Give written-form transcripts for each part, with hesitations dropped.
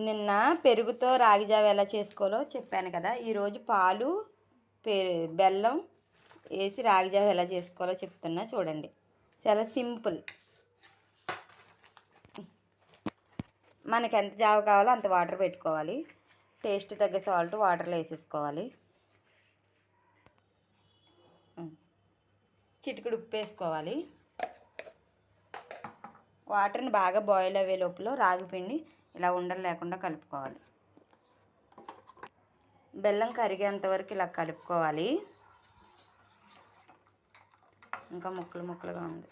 నిన్న పెరుగుతో రాగి జావ ఎలా చేసుకోవాలో చెప్పాను కదా. ఈరోజు పాలు బెల్లం వేసి రాగి జావ ఎలా చేసుకోవాలో చెప్తున్నా చూడండి. చాలా సింపుల్. మనకి ఎంత జావ కావాలో అంత వాటర్ పెట్టుకోవాలి. టేస్ట్ తగ్గ సాల్ట్ వాటర్లో వేసేసుకోవాలి. చిటికెడు ఉప్పు వేసుకోవాలి. వాటర్ని బాగా బాయిల్ అయ్యే లోపల రాగిపిండి ఇలా ఉండలు లేకుండా కలుపుకోవాలి. బెల్లం కరిగేంత వరకు ఇలా కలుపుకోవాలి. ఇంకా ముక్కలు ముక్కలుగా ఉంది.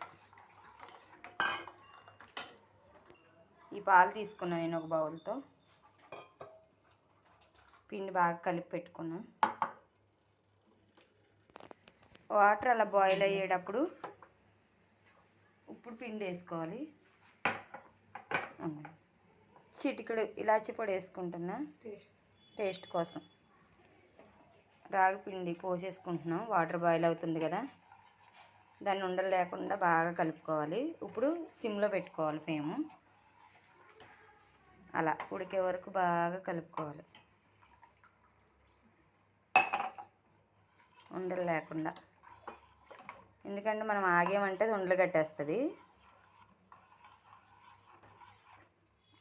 ఈ పాలు తీసుకున్నాను నేను ఒక బౌల్తో. పిండి బాగా కలిపి పెట్టుకున్నా. వాటర్ అలా బాయిల్ అయ్యేటప్పుడు ఇప్పుడు పిండి వేసుకోవాలి. చిటికెడు ఇలాచి పొడి వేసుకుంటున్నా టేస్ట్ కోసం. రాగి పిండి పోసేసుకుంటున్నాం. వాటర్ బాయిల్ అవుతుంది కదా, దాన్ని ఉండలు లేకుండా బాగా కలుపుకోవాలి. ఇప్పుడు సిమ్లో పెట్టుకోవాలి ఫ్లేము. అలా ఉడికే వరకు బాగా కలుపుకోవాలి, ఉండలు లేకుండా. ఎందుకంటే మనం ఆగేమంటే అది ఉండలు కట్టేస్తుంది.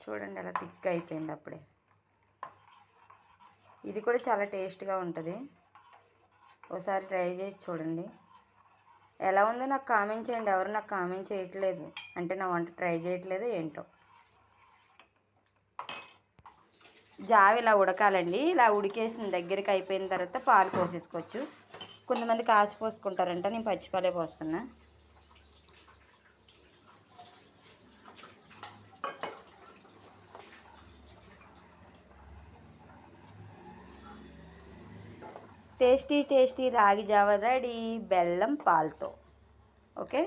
చూడండి అలా థిక్ అయిపోయింది అప్పుడే. ఇది కూడా చాలా టేస్ట్గా ఉంటుంది. ఒకసారి ట్రై చేసి చూడండి. ఎలా ఉందో నాకు కామెంట్ చేయండి. ఎవరు నాకు కామెంట్ చేయట్లేదు, అంటే నా వంట ట్రై చేయట్లేదు ఏంటో. జావ ఇలా ఉడకాలండి. ఇలా ఉడికేసిన దగ్గరికి అయిపోయిన తర్వాత పాలు పోసేసుకోవచ్చు. కొంతమంది కాచి పోసుకుంటారంట, నేను పచ్చిపాలే పోస్తున్నా. టేస్టీ టేస్టీ రాగి జావ రెడీ బెల్లం పాలతో. ఓకే.